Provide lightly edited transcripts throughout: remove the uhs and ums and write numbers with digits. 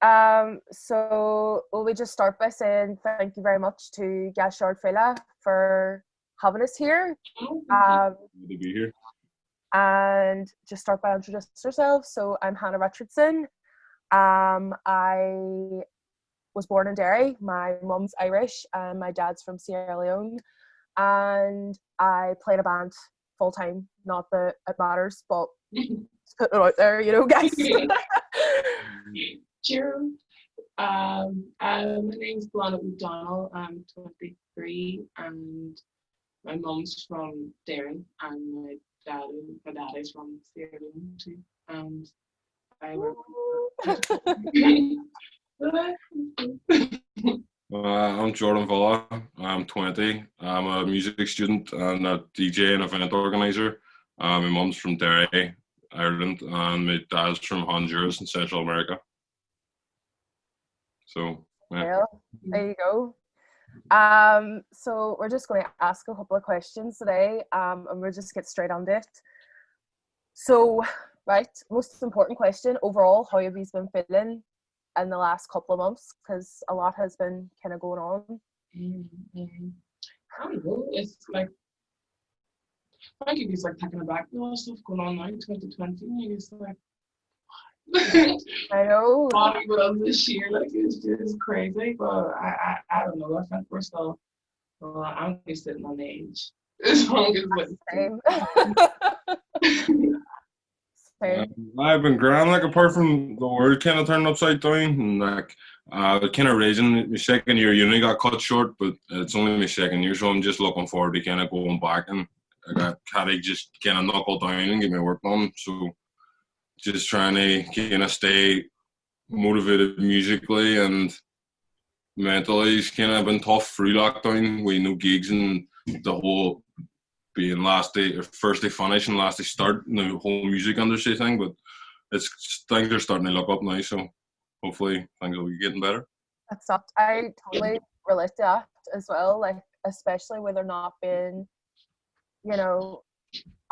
So will we just start by saying thank you very much to Gashard Fela for having us here. Oh, thank you. Good to be here. And just start by introducing yourself. So I'm Hannah Richardson. I was born in Derry. My mum's Irish and my dad's from Sierra Leone. And I play in a band full time. Not that it matters, but just putting it out there, you know, guys. Cheers. My name's Blana O'Donnell. I'm 23 and my mum's from Derry and my dad is from Sierra Leone too. And I work. I'm Jordan Villa. I'm 20. I'm a music student and a DJ and event organizer. My mum's from Derry, Ireland, and my dad's from Honduras in Central America. So, yeah. Well, there you go. So we're just going to ask a couple of questions today, and we'll just get straight on it. So, right, most important question overall, how have you been feeling in the last couple of months? Because a lot has been kind of going on. I don't know. It's like I think it's like taking aback with all the stuff going on now in 2020. It's like I know. But this year, like it's just crazy. But I don't know. I think we're still. Well, I'm just sitting on the edge. As long as Same. I've been grand, like apart from the world kind of turned upside down, and like kind of raising my second year uni got cut short, but it's only my second year, so I'm just looking forward to kind of going back and I got Caddy just kind of knuckle down and get my work done. So just trying to kind of stay motivated musically and mentally. It's kind of been tough through lockdown with no gigs and the whole being last day or first day finish and last day start and the whole music industry thing, but things are starting to look up now, so hopefully things will be getting better. That's up. I totally relate to that as well, like especially with there not being, you know,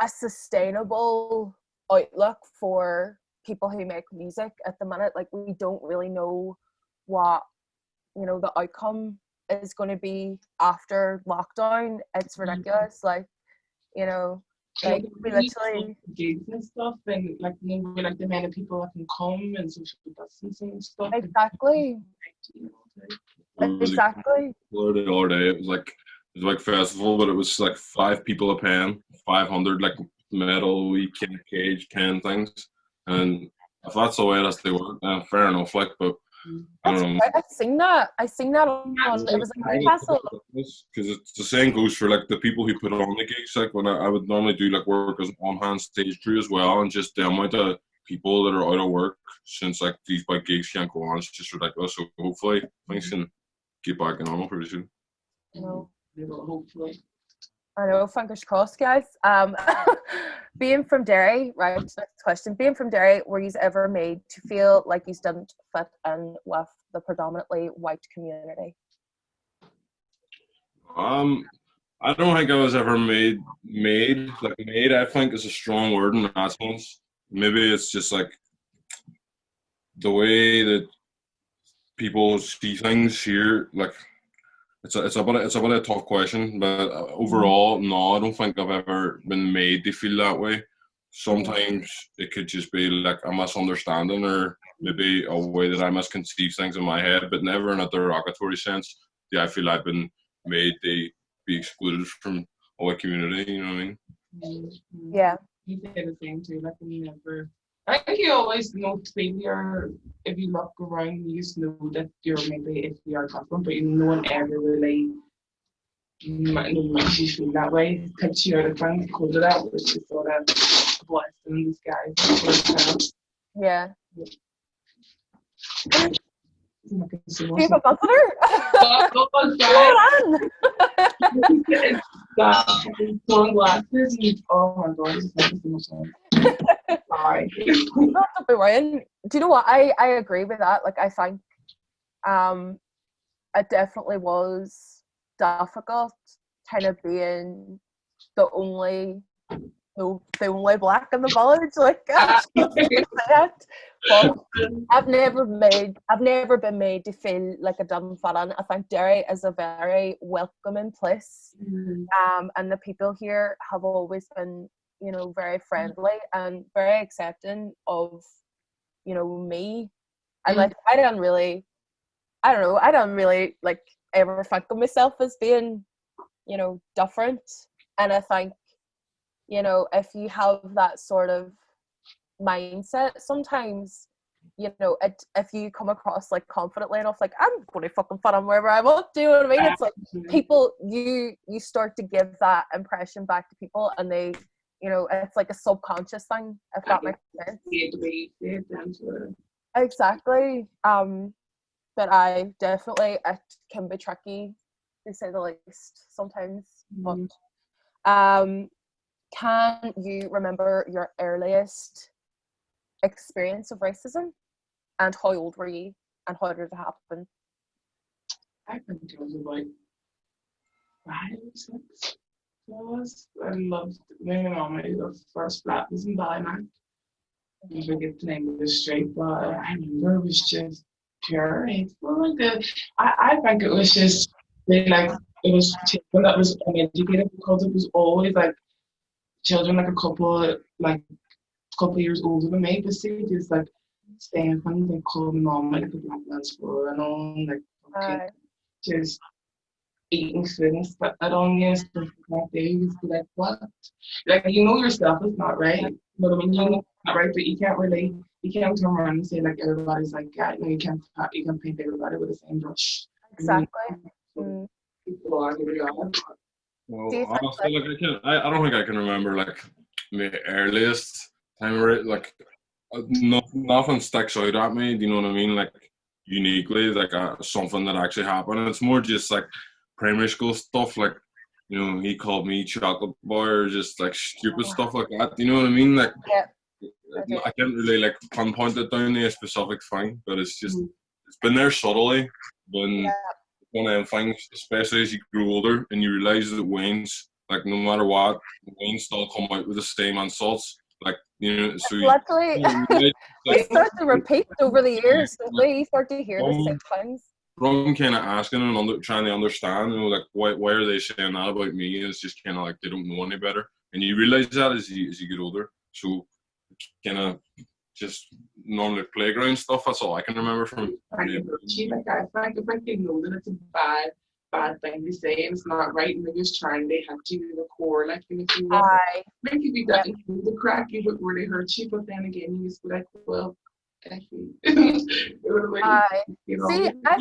a sustainable outlook for people who make music at the minute. Like we don't really know what, you know, the outcome is going to be after lockdown. It's ridiculous. Like, you know, like we literally gigs and stuff, and like maybe like the amount of people that can come and social distancing and stuff. Exactly. Exactly. The other day, it was like festival, but it was like 5 people a pen, 500 like metal, we can cage 10 things, and if that's the way they work, fair enough. Like, but I don't know. Right. I seen that on it was like Newcastle. Because it's the same goes for like the people who put on the gigs. Like when I would normally do like work as on-hand stage crew as well, and just the amount of people that are out of work since like these big gigs can't go on, it's just ridiculous. So hopefully things can get back to normal pretty soon. Hopefully. I know, fingers crossed, guys. Being from Derry, right, next question. Being from Derry, were you ever made to feel like you didn't fit in with the predominantly white community? I don't think I was ever made, I think is a strong word in that sense. Maybe it's just like the way that people see things here, like it's a bit of a tough question, but overall, no, I don't think I've ever been made to feel that way. Sometimes it could just be like a misunderstanding or maybe a way that I misconceive things in my head, but never in a derogatory sense. Yeah, I feel I've been made to be excluded from a white community, you know what I mean? Yeah. You say the same too, like we never. I think you always know failure. If you look around, you just know that you're maybe if you are different, but no one ever really makes you feel that way. Takes you out of things because of that, which is sort of a blessing in disguise. Yeah. Do you have a buzzer? Sunglasses and oh my god, this is making so much sense. Sorry. Don't be worrying. Do you know what? I agree with that. Like I think it definitely was difficult kind of being the only the only black in the village, like gosh, that. But I've never been made to feel like a dumb fan. I think Derry is a very welcoming place. And the people here have always been, you know, very friendly and very accepting of, you know, me. And like I don't really like ever think of myself as being, you know, different. And I think, you know, if you have that sort of mindset, sometimes, you know, if you come across like confidently enough, like I'm going to fucking fit on wherever I want, do you know what I mean? It's like people, you start to give that impression back to people, and they, you know, it's like a subconscious thing, if that makes sense. Exactly. But I definitely, it can be tricky to say the least sometimes. But can you remember your earliest experience of racism, and how old were you, and how did it happen? I think it was about 5 or 6. I loved living on my first flat was in Ballymac. I forget the name of the street, but I remember it was just pure hateful. Like I think it was just really like it was children that was uneducated, because it was always like children like a couple years older than me, but see just like staying funny, like calling mom like the black man's floor and all, like okay, just eating food and spit that on you and stuff like that. You just be like, what? Like, you know yourself is not right. You know what I mean? You know it's not right, but you can't turn around and say like everybody's like that. No, you can't paint everybody with the same brush. Exactly. People are really odd. Well, honestly, like I don't think I can remember like the earliest time where like nothing sticks out at me. Do you know what I mean? Like uniquely, like something that actually happened. It's more just like primary school stuff, like, you know, he called me chocolate boy, or just like stupid stuff like that. Do you know what I mean? Like, I can't really like pinpoint it down to a specific thing, but it's just it's been there subtly. When one of them things, especially as you grow older and you realise that Wayne's, like, no matter what, Wayne still come out with the same insults. Like, you know, so luckily, we start to repeat over the years, don't we? You start to hear the same things. From kind of asking and trying to understand, you know, like why are they saying that about me? And it's just kind of like they don't know any better, and you realise that as you get older. So kind of just normally playground stuff. That's all I can remember from. I think they know that it's a bad thing to say, and it's not right, and they're just trying to hit you in the core, like, and if you want, make you be that the crack you would really hurt you, but then again you just be like, well. See, I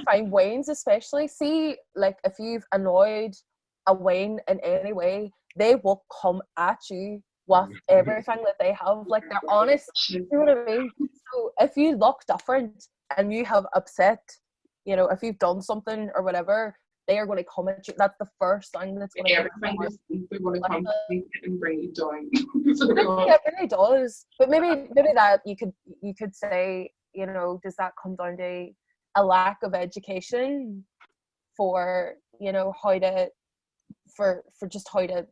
find Waynes especially, see, like if you've annoyed a Wayne in any way, they will come at you with everything that they have. Like, they're honest, you know what I mean? So if you look different and you have upset, you know, if you've done something or whatever, they are going to come at you. That's the first thing that's going to they're going to come and bring you down. It really does. But maybe that you could say, you know, does that come down to a lack of education for, you know, how to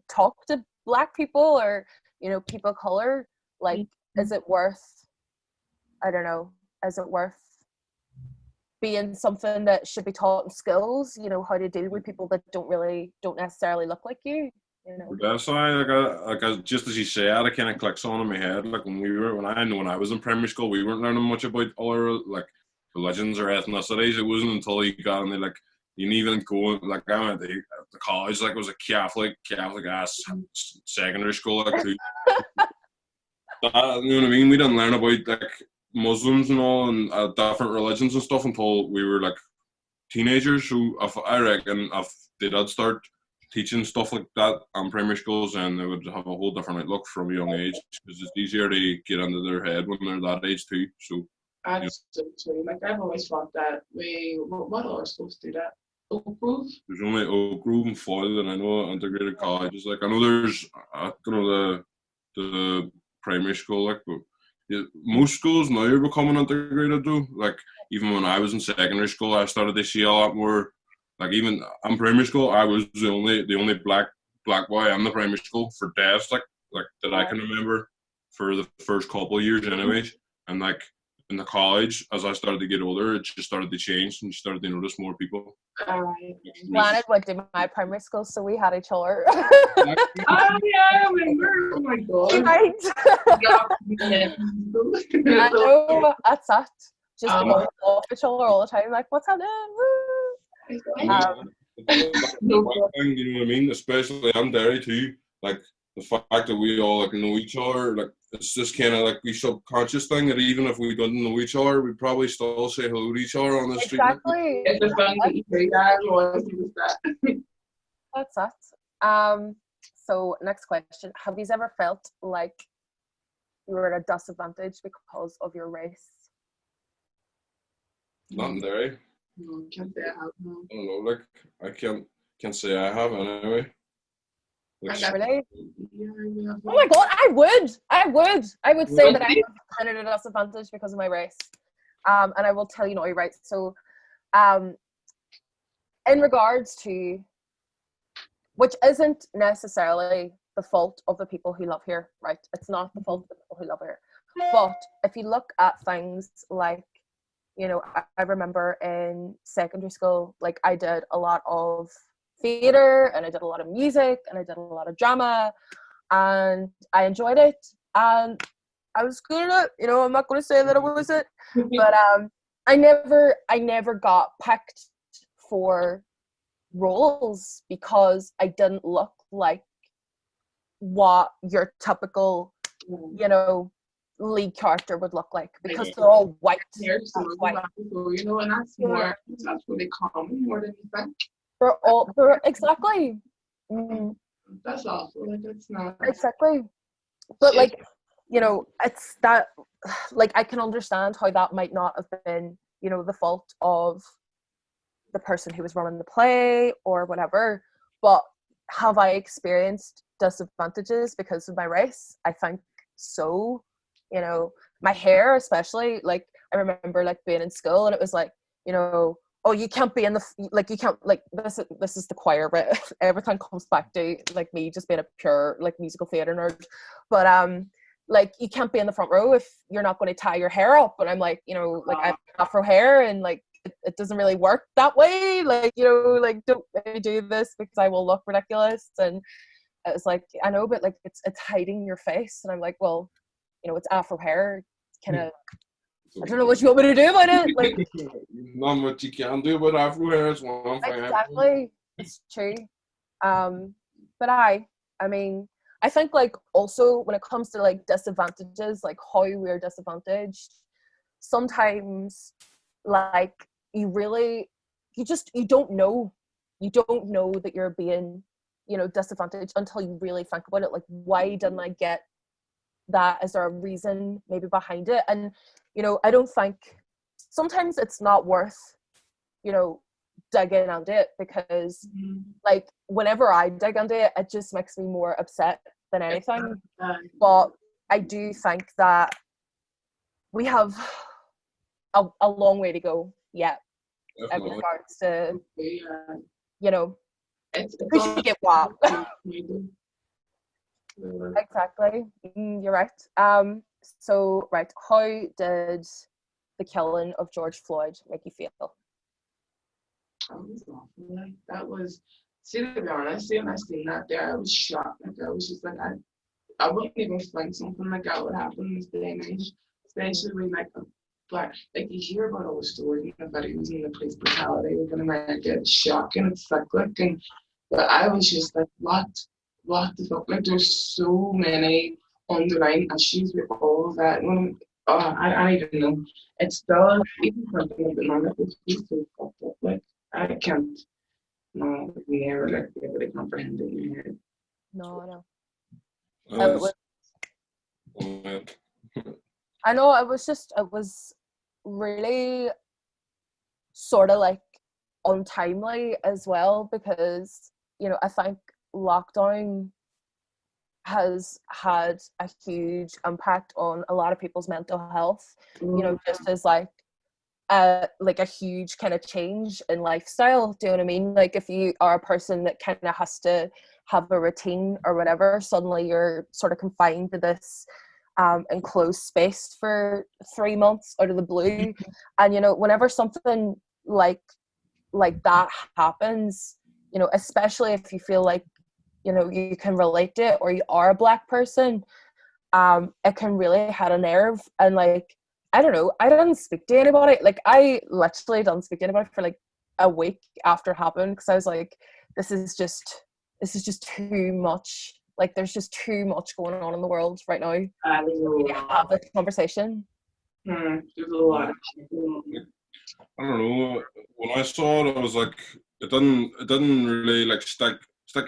talk to Black people, or, you know, people of color? Like, is it worth, I don't know, is it worth being something that should be taught in schools, you know, how to deal with people that don't necessarily look like you, you know? That's why, just as you say, I kind of clicks on in my head. Like when I was in primary school, we weren't learning much about other like religions or ethnicities. It wasn't until you got in like you didn't even go, like I went to college, like it was a Catholic ass secondary school, like too. You know what I mean? We didn't learn about like Muslims and all, and different religions and stuff until we were like teenagers. So I reckon if they did start teaching stuff like that in primary schools, and they would have a whole different outlook from a young age, because it's easier to get into their head when they're that age too. So absolutely, like I've always thought that what are schools do that? Oak Grove? There's only Oak Grove and Foyle, and I know integrated colleges. Like I know there's the primary school, like, but yeah, most schools now are becoming integrated though. Like even when I was in secondary school, I started to see a lot more. Like even in primary school, I was the only black boy in the primary school for days. Like like that I can remember for the first couple of years, anyways. And like in the college, as I started to get older, it just started to change, and you started to notice more people. Granted, went to my primary school, so we had each other. Oh yeah, I remember. Oh my god. Right. I know, that's it. Just going off each other all the time, like, what's happening? Woo! You know what I mean? Especially I'm Derry too. Like the fact that we all like know each other, like it's just kind of like we subconscious thing that even if we don't know each other, we probably still say hello to each other on the street. Exactly. It's a fun thing for you guys. That's it. So next question: have you ever felt like you were at a disadvantage because of your race? Not in Derry. No, can't say I have. No. I don't know. Like I can't say I have anyway. Like, Really? Yeah. Oh my god, I would say that I was kind of at a disadvantage because of my race. And I will tell you now, right? So, in regards to, which isn't necessarily the fault of the people who live here, right? It's not the fault of the people who live here. But if you look at things like, you know, I remember in secondary school, like I did a lot of theatre and I did a lot of music and I did a lot of drama and I enjoyed it and I was good at it. You know, I'm not going to say that I wasn't, but I never got picked for roles because I didn't look like what your typical, you know, lead character would look like because they're all white. You know, and that's really common more than you think. They're exactly. That's awful. Like that's not exactly. But like, you know, it's that. Like, I can understand how that might not have been, you know, the fault of the person who was running the play or whatever. But have I experienced disadvantages because of my race? I think so. You know, my hair especially, like I remember like being in school and it was like, you know, oh, you can't be in the, like you can't, like this is the choir, but everything comes back to like me just being a pure like musical theatre nerd. But like you can't be in the front row if you're not going to tie your hair up. And I'm like, you know, like I have afro hair and like it doesn't really work that way. Like, you know, like don't really do this because I will look ridiculous. And it's like, I know, but like it's hiding your face. And I'm like, well, you know, it's afro hair, kind of. I don't know what you want me to do about it. Like, not much you can do about afro hair. It's one thing. Exactly, it's true. But I mean, I think like also when it comes to like disadvantages, like how we're disadvantaged, sometimes like you don't know that you're being, you know, disadvantaged until you really think about it. Like, why didn't I get that? Is there a reason maybe behind it? And you know, I don't think sometimes it's not worth, you know, digging into it because like whenever I dig into it, it just makes me more upset than anything. But I do think that we have a long way to go yet in regards to, you know, we should get what. Exactly. You're right. So, right, how did the killing of George Floyd make you feel? That was awful. Like, that was, see, to be honest, when I seen that there, I was shocked. Like, I was just like, I wouldn't even think something like that would happen in this day and age, especially when, like, black, like, you hear about all the stories and the videos and the police brutality within America. It's shocking, it's cyclic, and but I was just like, what the fuck? Like, there's so many underlying issues with all of that. I don't even know. It's still even something like the man that was so fucked up. Like, I can't. No, never like be able to comprehend it in your head. No. Oh, I know it was really sort of like untimely as well because, you know, I think lockdown has had a huge impact on a lot of people's mental health. You know, just as like like a huge kind of change in lifestyle. Do you know what I mean? Like if you are a person that kind of has to have a routine or whatever, suddenly you're sort of confined to this enclosed space for 3 months out of the blue. And you know, whenever something like that happens, you know, especially if you feel like, you know, you can relate to it or you are a Black person, it can really hit a nerve. And like, I don't know, I didn't speak to anybody. Like I literally didn't speak to anybody for like a week after it happened, because I was like, this is just too much. Like there's just too much going on in the world right now. I don't We need to know. have this conversation. There's a lot of shit going on. I don't know. When I saw it, I was like, it didn't really like stick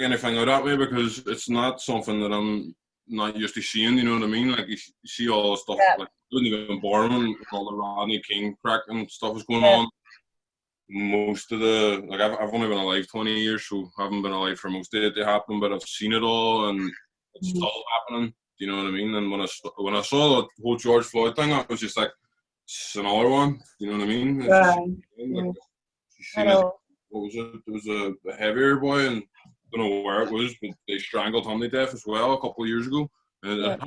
anything out at me, because it's not something that I'm not used to seeing. You know what I mean? Like you see all the stuff. Yeah. Like I wasn't even born when all the Rodney King crack and stuff was going Yeah. on. Most of the I've only been alive 20 years, so I haven't been alive for most of it to happen, but I've seen it all, and it's still happening. Do you know what I mean? And when I saw the whole George Floyd thing, I was just like, it's another one. You know what I mean? It's just, like, you I seen it. know. What was it? There was a heavier boy, and I don't know where it was, but they strangled him to death as well a couple of years ago. And it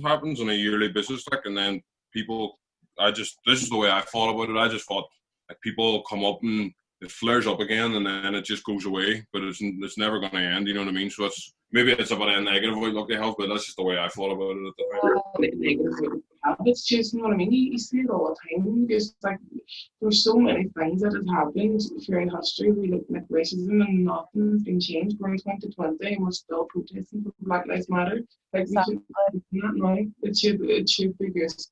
happens on a yearly basis, like, and then people. This is the way I thought about it. I just thought like people come up and it flares up again, and then it just goes away. But it's never going to end. You know what I mean? So maybe it's about a negative outlook they have, but that's just the way I thought about it at the time. Negative habits, just, you know what I mean? You see it all the time. Just like there's so many things that have happened throughout history. We look like racism and nothing's been changed. We're in 2020 and we're still protesting for Black Lives Matter. Like we should not know. It should be just.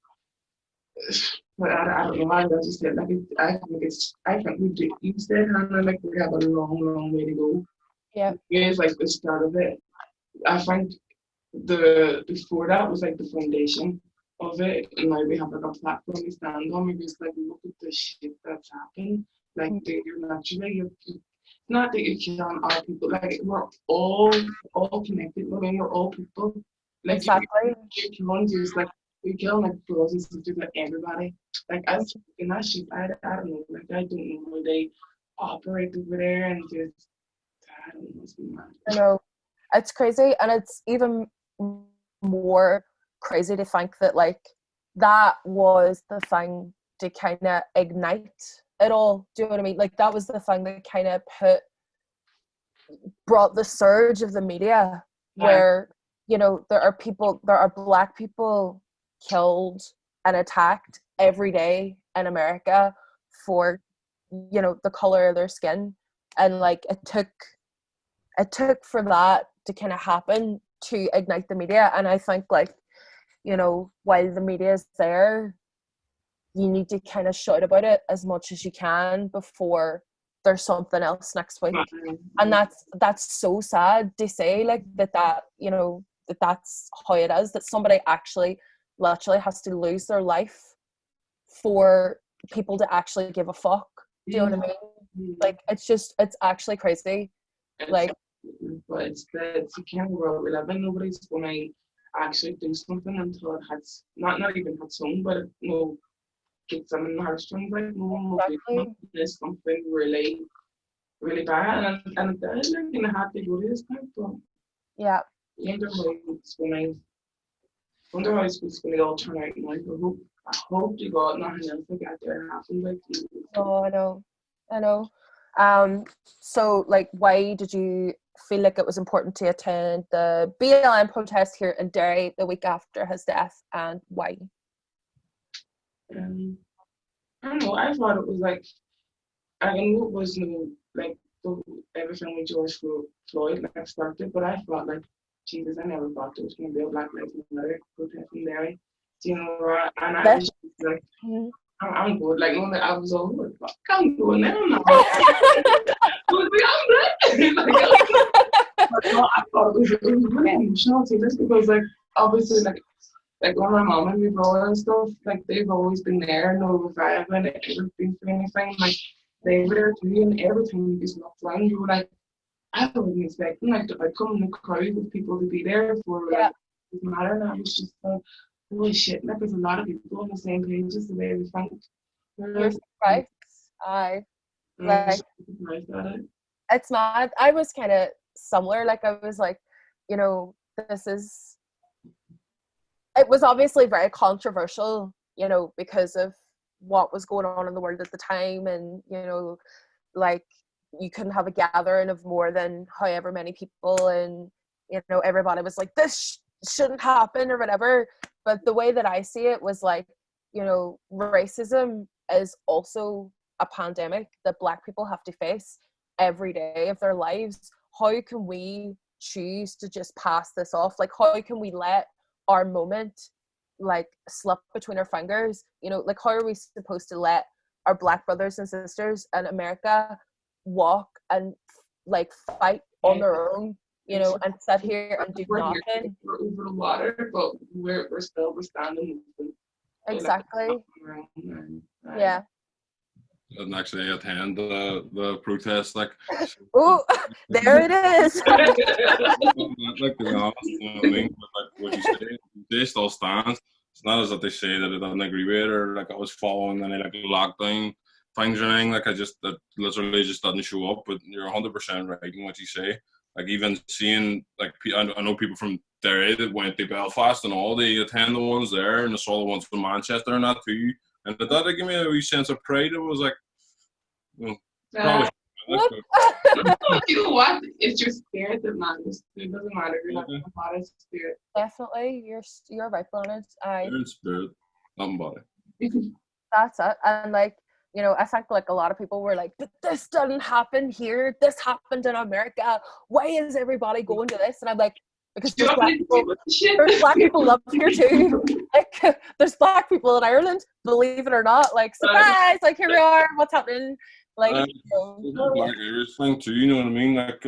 But I don't know why I just said like I think we do. You said Hannah, like we have a long way to go. Yeah. It's like the start of it. I think the before that was like the foundation of it, and now we have like a platform to stand on. We just like look at the shit that's happened. Like you're naturally, not that you're killing our people. Like we're all connected. I mean, we're all people. Like Exactly. you're killing just like we kill like brothers and sisters, like everybody. Like I was in that shit. I don't know. Like I don't know how they operate over there, and just I don't know. It's mad. I know. It's crazy, and it's even more crazy to think that like that was the thing to kind of ignite it all. Do you know what I mean? Like that was the thing that kind of brought the surge of the media, where you know there are Black people killed and attacked every day in America for, you know, the color of their skin, and like it took for that to kind of happen to ignite the media. And I think like, you know, while the media is there, you need to kind of shout about it as much as you can before there's something else next week. And that's so sad to say, like that you know, that's how it is, that somebody actually literally has to lose their life for people to actually give a fuck. Do you know what I mean? Like it's actually crazy. Like, but it's the kind of world we live in. Nobody's gonna actually do something until it has not even had some, but it, you know, gets them in the heartstrings. Like no one will do something. There's something really, really bad, and they're gonna have to go to this point. But yeah. Wonder how it's gonna all turn out in life. I hope you got nothing else like that there happened. Like, oh, I know. So like, why did you feel like it was important to attend the BLM protest here in Derry the week after his death, and why? I don't know. I thought it was like, I knew it was no like everything with George Floyd like started, but I thought like, Jesus, I never thought there was gonna be a Black Lives Matter protest in Derry. You know, and I was just like, I'm good. Like, no, I was all like, fuck, I'm going now. I'm not. I was like, I'm good. I thought it was really emotional too, just because like obviously like when my mom and my brother and stuff, like they've always been there, no if I haven't ever been through anything, like they were there too, and every time you just looked around, you were like, I wasn't expecting like to come in a crowd with people to be there for like it matter, and I was just like, holy shit, like there's a lot of people on the same page as the way we think. You're right. I like Surprised at it. it's mad. I was kind of similar. Like I was like, you know, this is. It was obviously very controversial, you know, because of what was going on in the world at the time, and you know, like you couldn't have a gathering of more than however many people, and you know, everybody was like, this shouldn't happen or whatever. But the way that I see it was like, you know, racism is also a pandemic that Black people have to face every day of their lives. How can we choose to just pass this off? Like, how can we let our moment like slip between our fingers? You know, like how are we supposed to let our Black brothers and sisters in America walk and like fight on their own, you know, and sit here and do We're nothing? We're over the water, but we're standing. Exactly. Yeah. Didn't actually attend the protest. Like, Oh, there it is. like to be honest, you know what I mean? But like what you say, they still stands. It's not as if they say that I didn't agree with it or like I was following any like lockdown things or anything. Like I just that literally just didn't show up. But you're 100% right in what you say. Like even seeing like I know people from Derry that went to Belfast and all. They attend the ones there and I saw the ones from Manchester and that too. And that gave me a wee sense of pride. It was like, well, probably. You know what? It's your spirit that matters. It doesn't matter. You're not a body spirit. Definitely, you're right, Blanche. You're in spirit, not body. That's it. And like, you know, I think like a lot of people were like, but this doesn't happen here. This happened in America. Why is everybody going to this? And I'm like, because there's Black people up here too. Like there's Black people in Ireland, believe it or not. Like surprise, like here we are. What's happening? Like Black Irish thing too. You know what I mean? Like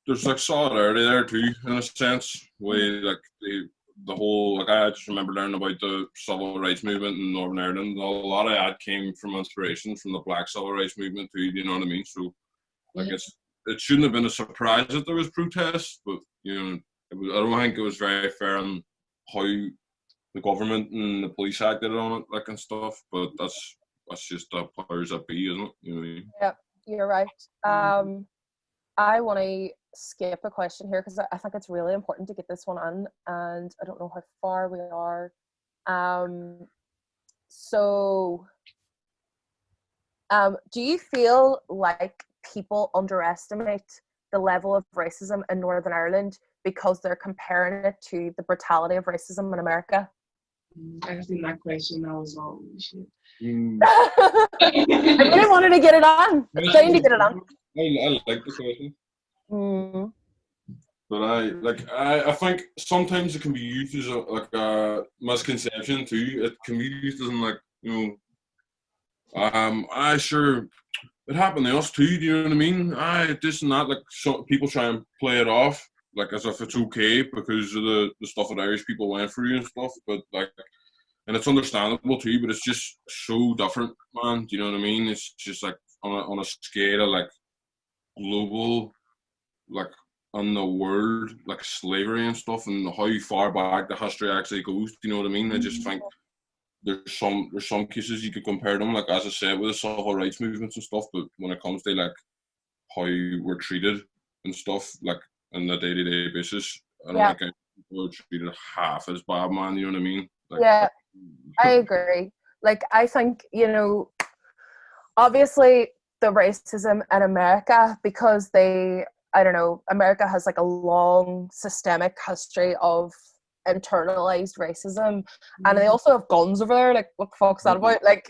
there's like solidarity there too, in a sense. Way like the whole like I just remember learning about the civil rights movement in Northern Ireland. A lot of that came from inspiration from the Black civil rights movement too. You know what I mean? So like it shouldn't have been a surprise that there was protests, but you know. I don't think it was very fair on how the government and the police acted on it, like and stuff. But that's just the powers that be, isn't it? You know what I mean? Yeah, you're right. I want to skip a question here because I think it's really important to get this one on, and I don't know how far we are. Do you feel like people underestimate the level of racism in Northern Ireland because they're comparing it to the brutality of racism in America? I've seen that question. I was all shit. I really wanted to get it on. Trying to get it on. I like the question. But I think sometimes it can be used as a misconception too. It can be used as in like, you know, I sure it happened to us too. Do you know what I mean? This and that. Like some people try and play it off like as if it's okay because of the stuff that Irish people went through and stuff. But like, and it's understandable too. But it's just so different, man. Do you know what I mean? It's just like on a scale of like global, like on the world, like slavery and stuff, and how far back the history actually goes. Do you know what I mean? I just think. There's some cases you could compare them, like as I said, with the civil rights movements and stuff. But when it comes to like how we're treated and stuff, like on a day-to-day basis, I don't think people are treated half as bad, man. You know what I mean? Like, yeah, I agree. Like I think, you know, obviously the racism in America because America has like a long systemic history of internalized racism, and they also have guns over there. Like what the fuck's that about? Like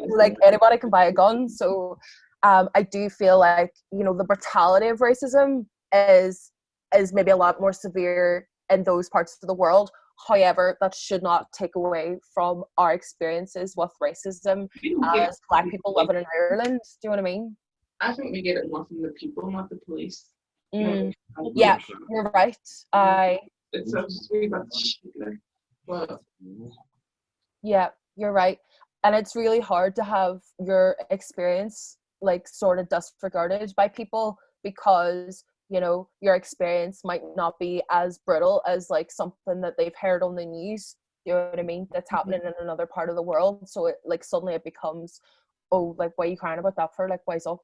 like anybody can buy a gun. So I do feel like, you know, the brutality of racism is maybe a lot more severe in those parts of the world. However, that should not take away from our experiences with racism as Black people living in Ireland. Do you know what I mean? I think we get it more from the people, not the police. Yeah, you're right. It's just really about the shit, but yeah, you're right. And it's really hard to have your experience like sort of disregarded by people because, you know, your experience might not be as brutal as like something that they've heard on the news. you know what I mean, that's happening in another part of the world. So it like suddenly it becomes, oh, like why are you crying about that for? Like why's up?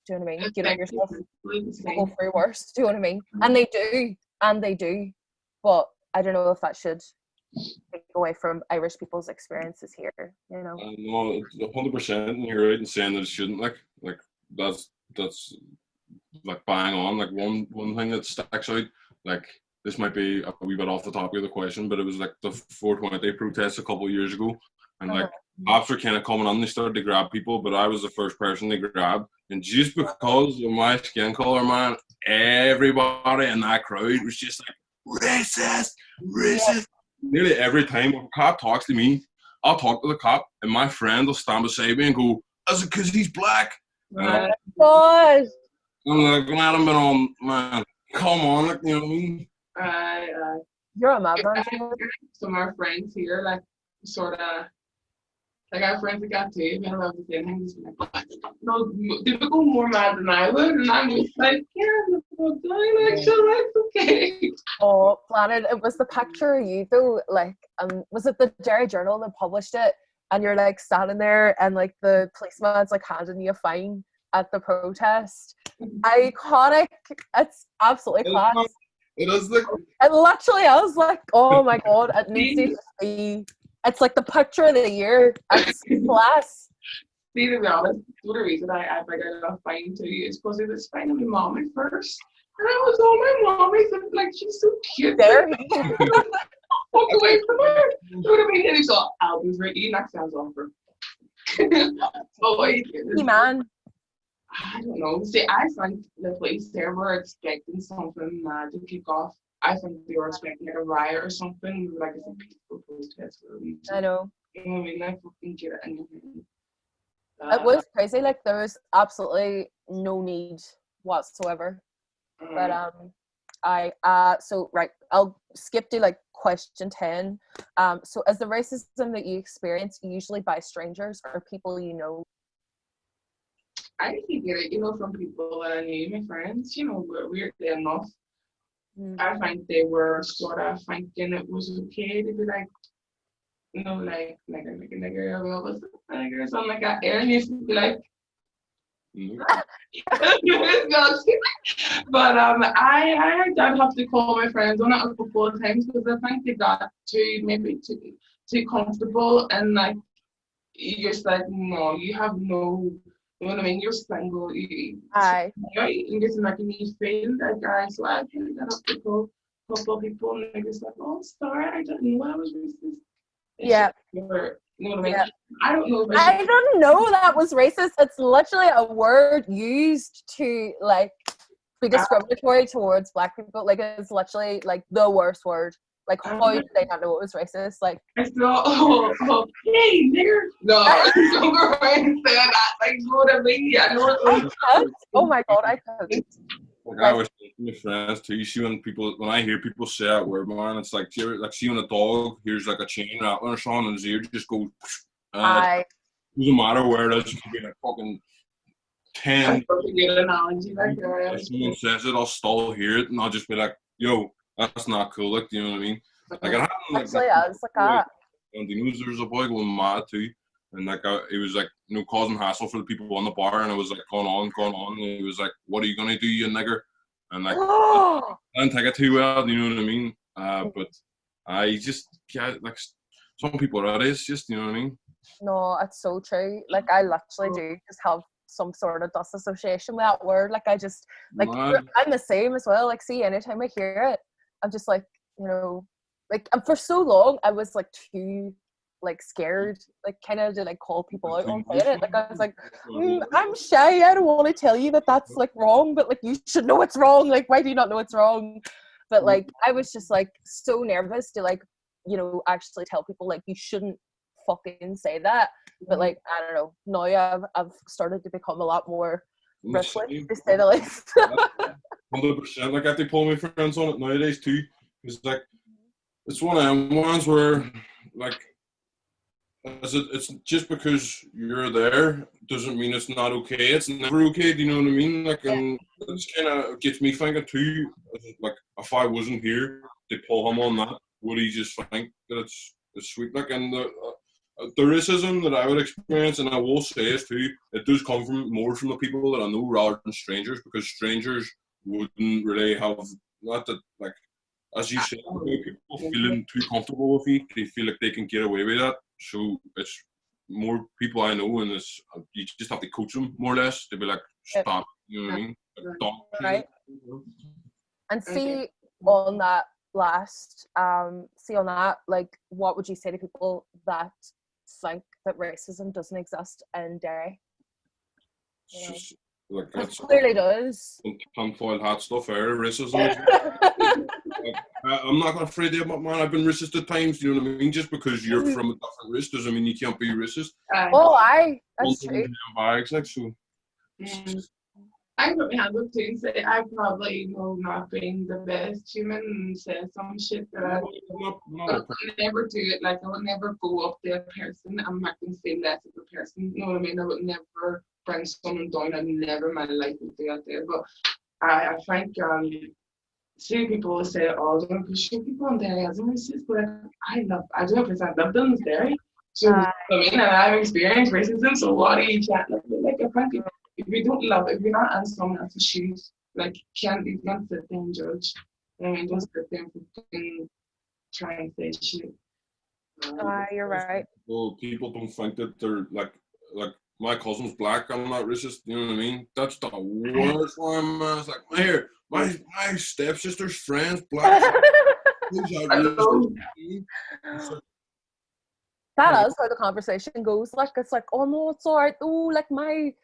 Do you know what I mean? Get over yourself, go for your worst. Do you know what I mean? And they do, but I don't know if that should take away from Irish people's experiences here. You know? No, 100%. And you're right in saying that it shouldn't. Like that's like bang on. Like one thing that sticks out. Like this might be a wee bit off the topic of the question, but it was like the 420 protests a couple of years ago, and like cops were kind of coming on. They started to grab people, but I was the first person they grabbed, and just because of my skin color, man, everybody in that crowd was just like racist. Yeah. Nearly every time a cop talks to me, I'll talk to the cop, and my friend will stand beside me and go, "Is it because he's black?" Gosh. I'm like, man, man, come on, like, you know what I mean? You're a madman. Some of our friends here, like, sort of, like, our friends that got to, and I love the same things, like, no, they would go more mad than I would, and I'm just like, yeah, like, sure, it's okay. Oh, Planet, it was the picture of you, though, like, was it the Derry Journal that published it? And you're, like, standing there, and, like, the policeman's, like, handing you a fine at the protest. Iconic. It's absolutely class. It is like it literally I was like, oh my god, it needs to be, it's like the picture of the year. It's class. See, to be honest, the reason I figured it out fine too is because it was fine on my mom at first. And I was on my mom, I said, like, she's so cute. There. Walk away from her. You know what I mean? And he's all, Albie's Ricky, next sounds offer. So like, man. I don't know. See, I think the police there were expecting something to kick off. I think they were expecting like a riot or something, like it's a peaceful protest for a reason. I know. You know what I mean? Like, fucking get it in your head. It was crazy. Like, there was absolutely no need whatsoever. But so right, I'll skip to like question 10. So is the racism that you experience usually by strangers or people you know? I actually get it, you know, from people that I knew, my friends, you know, weirdly enough. I think they were sort of thinking it was okay to be like, you know, like a nigger, or something like that. Aaron used to be like, but I did have to call my friends on it a couple of times because I think they got too comfortable, and like you're just like, no, you have no, you know what I mean, you're single, Aye. You get to like a need fail that guy, so I think that up to call a couple of people, and they're just like, oh, sorry, I didn't know I was racist. Yeah. You know what I mean? Yeah. I don't know. I didn't know that was racist. It's literally a word used to like be discriminatory towards black people. Like, it's literally like the worst word. Like, how did they not know it was racist? Like, I thought, hey, nigger. No, don't go around and say that. Like, you know what I mean? Yeah, I know what I can't. Oh my god, I can't. Like, I was with friends too. You see when I hear people say that word, man, it's like, see when a dog hears like a chain rattling or something, and his ear just goes. Doesn't matter where it is. It could be like fucking 10. If someone says it, I'll still hear it, and I'll just be like, "Yo, that's not cool." Like, you know what I mean? Like, it happened. Actually, yeah, it's like that. On the news, there was a boy going mad too, and like it was like, you know, causing hassle for the people on the bar, and it was like going on, and he was like, "What are you gonna do, you nigger?" And like, I didn't take it too well. You know what I mean? But I just like some people are just, you know what I mean? No, it's so true. Like, I literally do just have some sort of disassociation with that word. Like, I just, like, I'm the same as well. Like, see, anytime I hear it, I'm just like, you know, like, and for so long, I was, like, too, like, scared, like, kind of to, like, call people out on saying it. Like, I was like, I'm shy. I don't want to tell you that that's, like, wrong, but, like, you should know it's wrong. Like, why do you not know it's wrong? But, like, I was just, like, so nervous to, like, you know, actually tell people, like, you shouldn't fucking say that. But like, I don't know, now I've started to become a lot more risky, to say the least. 100%. Like, I have to pull my friends on it nowadays too. It's like, it's one of them ones where like, it's just because you're there doesn't mean it's not okay. It's never okay. Do you know what I mean? Like, and it's kind of gets me thinking too. Like, if I wasn't here to pull him on that, would he just think that it's it's sweet. Like, and the racism that I would experience, and I will say it too, it does come from more from the people that I know rather than strangers, because strangers wouldn't really have, not that, like, as you said, people feeling too comfortable with you, they feel like they can get away with that. So it's more people I know, and it's, you just have to coach them more or less. They'll be like, stop, you know what I mean? Like, don't. Right. And see on that last, like, what would you say to people that think that racism doesn't exist in Derry? It's just, like, It it's clearly does. tinfoil hat stuff there, racism. Like, I'm not afraid of it, man. I've been racist at times, you know what I mean? Just because you're from a different race doesn't mean you can't be racist. Oh, that's true. Bags, like, so. I put my hand up too and say I probably know not being the best human and say some shit that I would never do it. Like, I would never go up to a person and make them feel less of a person. You know what I mean? I would never bring someone down. I'd never in my life would do that there. But I think see people will say, oh, don't appreciate people in Derry as a racist, but I do represent love them in Derry. So I mean, and I've experienced racism, so what are you chatting about? Like, I think if you don't love, if you're not in someone else's shoes, like, you can't sit there and judge. I mean, don't sit there and try and say shit. You're right. Well, people don't think that they're like my cousin's black. I'm not racist. You know what I mean? That's the worst one, man. It's like, my stepsister's friend's black. That is how the conversation goes. Like, it's like, oh no, it's alright. Oh, like, my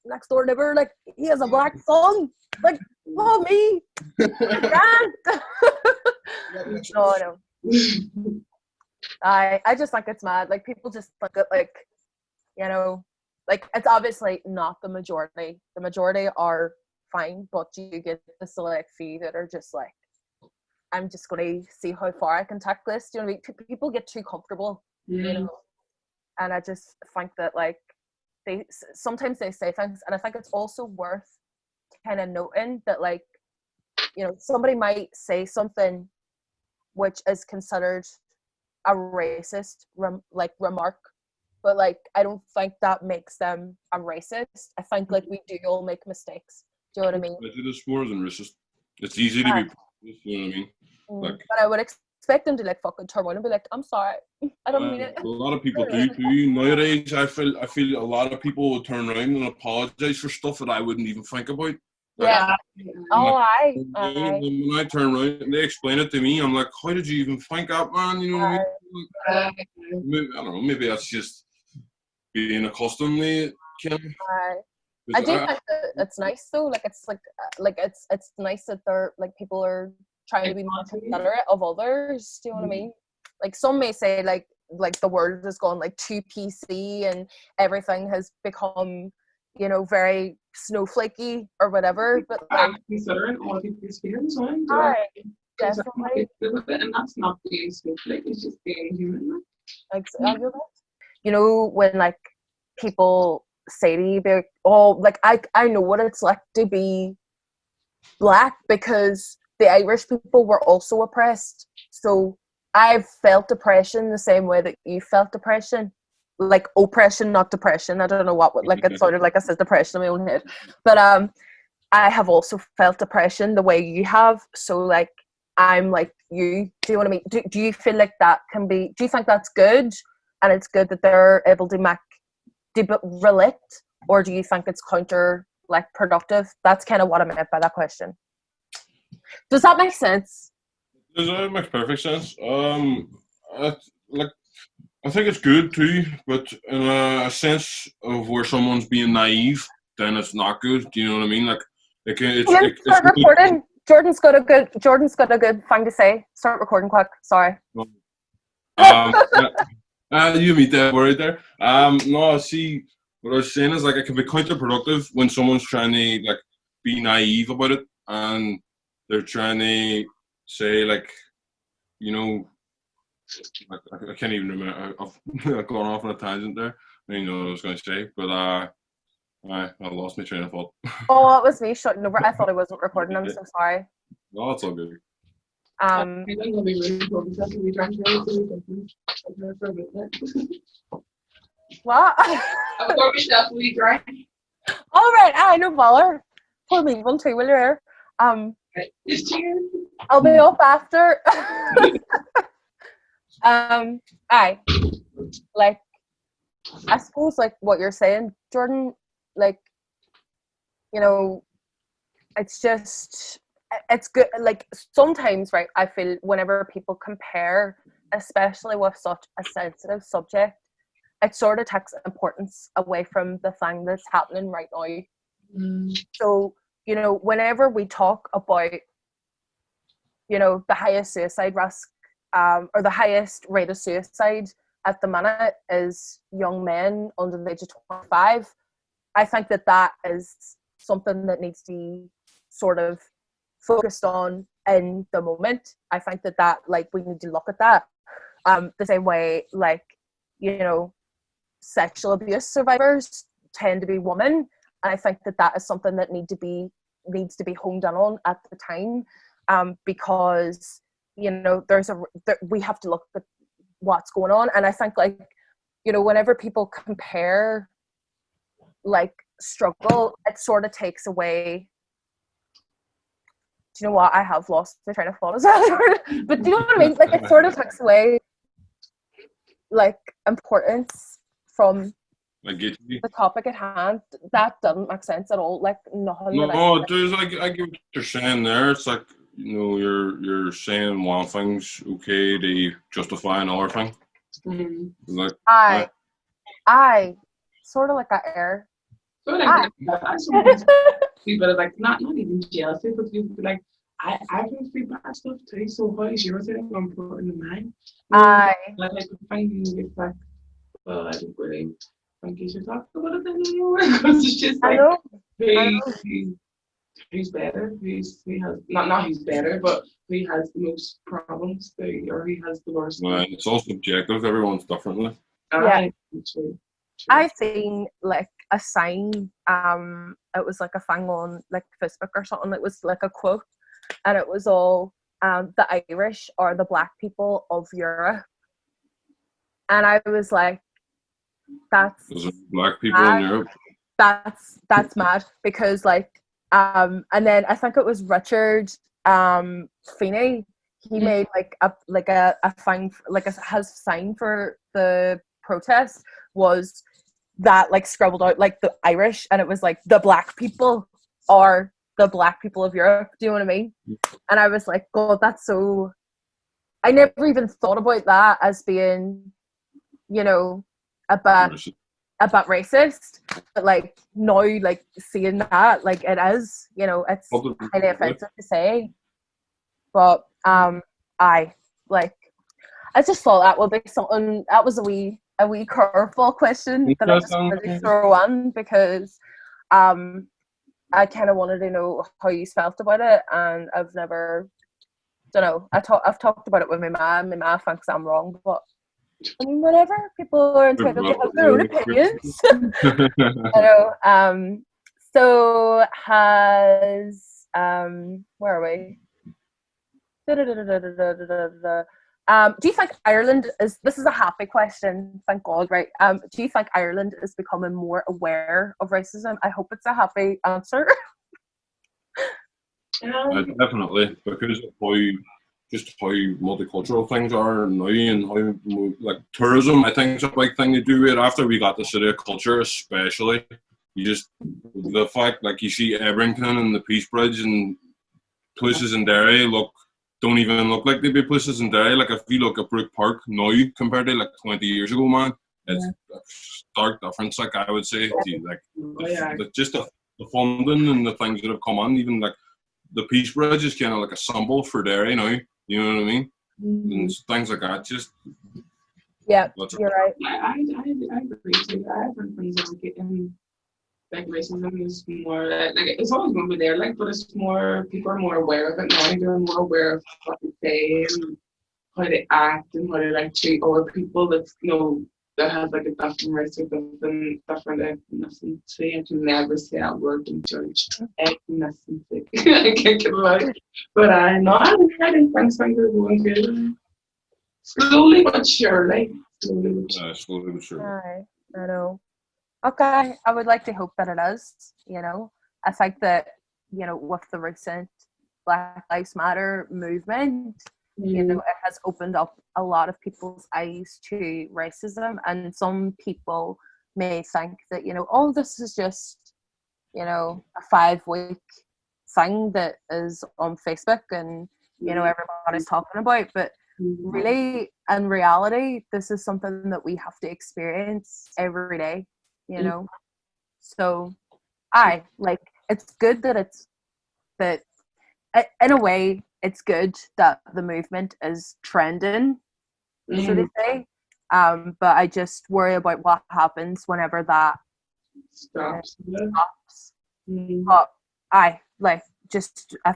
next door neighbor, like, he has a black son. Like, oh, me. No. I just think it's mad. Like, people just think it, like, you know, like, it's obviously not the majority. The majority are fine, but you get the select few that are just like, I'm just going to see how far I can take this. Do you know what I mean? People get too comfortable, you know, and I just think that, like, sometimes they say things, and I think it's also worth kind of noting that, like, you know, somebody might say something which is considered a racist remark, but, like, I don't think that makes them a racist. I think, like, we do all make mistakes. Do you know what I mean? It's more than racist. It's easy to be, you know what I mean? Like, but I would expect them to, like, fucking turn around and be like, I'm sorry, I don't mean it. A lot of people do too. Nowadays, I feel a lot of people will turn around and apologize for stuff that I wouldn't even think about. Yeah. Like, when I turn around and they explain it to me, I'm like, how did you even think that, man? You know what I mean? I don't know. Maybe that's just being accustomed to it. I do think that it's nice though. Like, it's it's nice that they're, like, people are trying to be more considerate of others. Do you know what I mean? Like, some may say like the world has gone, like, too PC and everything has become, you know, very snowflakey or whatever. But, like, considering all people's feelings, definitely. And that's not being snowflake, it's just being human. Exactly. You know, when, like, people say to you, like, oh, like, I know what it's like to be black because the Irish people were also oppressed. So I've felt depression the same way that you felt depression. Like, oppression, not depression. I don't know what, like, it sounded like I said depression in my own head. But I have also felt depression the way you have. So, like, I'm like you. Do you know what I mean? Do you feel like that can be, do you think that's good? And it's good that they're able to relate, or do you think it's productive? That's kind of what I meant by that question. Does that make sense? It makes perfect sense. I think it's good too, but in a sense of where someone's being naive, then it's not good. Do you know what I mean? Like, start recording. Jordan's got a good thing to say. Start recording quick. Sorry. You meet that word there. No, see, what I was saying is, like, it can be counterproductive when someone's trying to, like, be naive about it, and they're trying to say, like, you know, I can't even remember. I've gone off on a tangent there. I didn't know what I was going to say, but I lost my train of thought. Oh, it was me shutting over. I thought I wasn't recording. I'm so sorry. No, it's all good. Um, I think I'll be really cool because we drank really for a bit. what? I thought we definitely drank. All right, I no bother. Pour me one too, will you? Here? Just cheers. I'll be up after. Aye, like I suppose like what you're saying, Jordan. Like, you know, it's just it's good. Like sometimes, right? I feel whenever people compare, especially with such a sensitive subject, it sort of takes importance away from the thing that's happening right now. So, you know, whenever we talk about, you know, the highest suicide risk, or the highest rate of suicide at the minute is young men under the age of 25, I think that that is something that needs to be sort of focused on in the moment. I think that like we need to look at that the same way, like, you know, sexual abuse survivors tend to be women, and I think that that is something that needs to be honed in on at the time, because, you know, we have to look at what's going on. And I think, like, you know, whenever people compare like struggle, it sort of takes away. Do you know what? I have lost the train of thought as well. But do you know what I mean? Like, it sort of takes away like importance from the topic at hand. That doesn't make sense at all. Like, nothing. No, there's like, I get what you're saying there. It's like, you know, you're saying one thing's okay to justify another thing. Like, I sort of like that air. So like I sometimes people are like not even jealousy, but people be like, I've been through bad stuff too. So how is yours I'm important to mine? Like finding it's like, well, I don't really think you should talk about it anymore because it's just like who's better, who has not who's better, but who has the most problems, or who has the worst. It's all subjective. Everyone's differently. Yeah, I've seen like a sign. It was like a thing on like Facebook or something. It was like a quote, and it was all the Irish are the black people of Europe. And I was like, that's black people in Europe. That's mad, because like and then I think it was Richard Feeney. He made like a thing, like his sign for the protest was that like scribbled out like the Irish, and it was like the black people are the black people of Europe. Do you know what I mean? And I was like, God, that's so. I never even thought about that as being, you know, a bit racist, but like now, like seeing that, like it is, you know, it's highly offensive to say, but I just thought that would be something. That was a wee curveball question that I just wanted to throw in, because I kind of wanted to know how you felt about it, and I've never, don't know. I've talked about it with my mom. My mom thinks I'm wrong, but I mean, whatever. People are entitled to have their own opinions. I know. So has where are we? Do you think Ireland is? This is a happy question. Thank God, right? Do you think Ireland is becoming more aware of racism? I hope it's a happy answer. Definitely, because of how multicultural things are now, and how like tourism, I think, is a big thing to do with. After we got the city of culture, especially, you just the fact like you see Ebrington and the Peace Bridge and places in Derry don't even look like they'd be places in Derry. Like if you look at Brook Park now compared to like 20 years ago, man, it's a stark difference. Like I would say, just the funding and the things that have come on, even like the Peace Bridge is kind of like a symbol for Derry now. You know what I mean? And things like that. Just you're right. I agree too. I have friends that are getting like racism is more like it's always going to be there. Like, but it's more people are more aware of it now. They're more aware of what they say and how they act and how they like treat other people. That's, you know, that has like a different race or different ethnicity. I can never say that word in church. Ethnicity. I can't get it right. But I know I think things are going good. Slowly but surely. Slowly but surely. Slowly but surely. I know. Okay, I would like to hope that it is, you know. I think that, you know, with the recent Black Lives Matter movement, you know, it has opened up a lot of people's eyes to racism, and some people may think that, you know, oh, this is just, you know, a 5-week thing that is on Facebook and, you know, everybody's talking about, but really, in reality, this is something that we have to experience every day, you know. So it's good that in a way it's good that the movement is trending, so to say, but I just worry about what happens whenever that stops. But I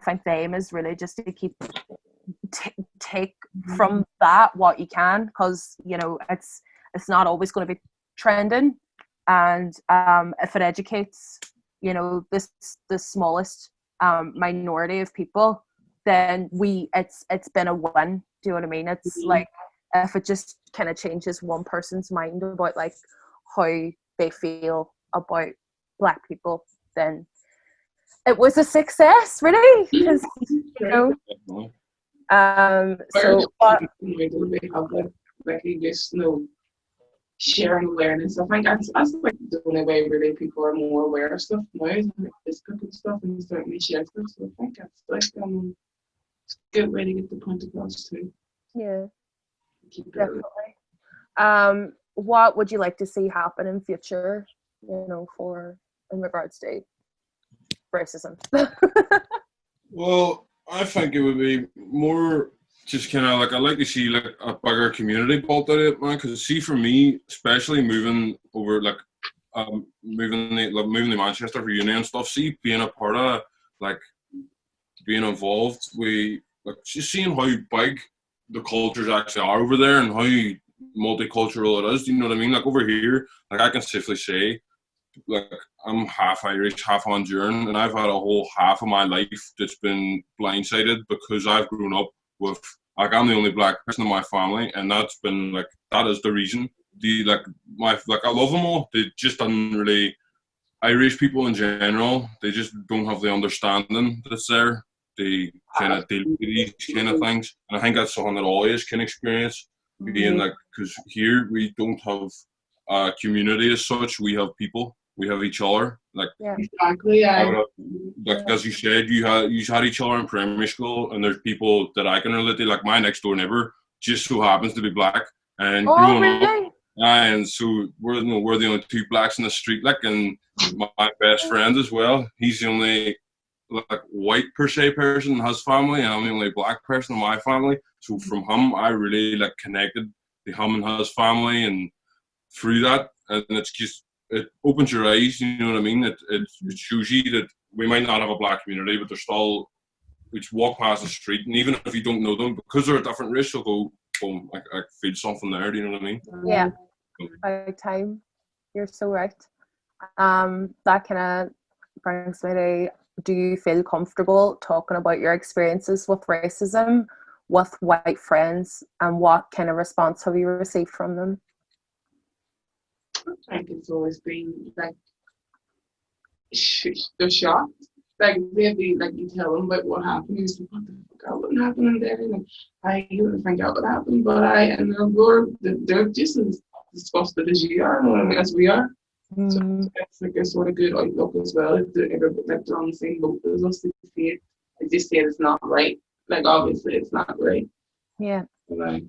think the aim is really just to keep take from that what you can, because, you know, it's not always going to be trending, and if it educates, you know, the smallest minority of people, then it's been a win. Do you know what I mean? It's like, if it just kind of changes one person's mind about like how they feel about Black people, then it was a success, really, because, you know. So sharing awareness. I think that's like the only way really people are more aware of stuff now, is like Facebook and stuff, and certainly share stuff. So I think that's like a good way to get the point across too. Yeah, definitely. What would you like to see happen in future, you know, in regards to racism? Well, I think it would be more just kind of like, I'd like to see like a bigger community built out of it, man. Because see, for me, especially moving over, like moving to Manchester for uni and stuff, see, being a part of, like, being involved with, like, just seeing how big the cultures actually are over there and how multicultural it is. Do you know what I mean? Like, over here, like, I can safely say, like, I'm half Irish, half Honduran, and I've had a whole half of my life that's been blindsided because I've grown up with, like, I'm the only Black person in my family, and that's been, like, that is the reason. I love them all. They just don't really, Irish people in general, they just don't have the understanding that's there. They kind of deal with these kind of things, and I think that's something that all of us can experience. Being like, because here we don't have a community as such. We have people. We have each other. Like, exactly. Yeah. Like, as you said, you had each other in primary school, and there's people that I can relate to. Like, my next door neighbor just so happens to be Black, and growing up, and so we're the only two Blacks in the street. Like, and my best friend as well. He's the only, like, white per se person in his family, and I'm the only Black person in my family. So from him, I really, like, connected to him and his family, and through that, and it's just, it opens your eyes. You know what I mean? It shows you that we might not have a Black community, but there's still, we just walk past the street, and even if you don't know them, because they're a different race, you'll go, boom, I feel something there. Do you know what I mean? Yeah, by time, you're so right. That kind of brings me to, do you feel comfortable talking about your experiences with racism with white friends, and what kind of response have you received from them? I think it's always been like, they're shocked. Like, they'll be like, you tell them about what happened, you say, what the fuck, I wouldn't happen in there. Like, you wouldn't find out what happened, but and they're just as disgusted as you are, as we are. So it's like a sort of good outlook as well. If they're on the same boat as us, they see it. They just say it's not right. Like, obviously, it's not right. Yeah. But,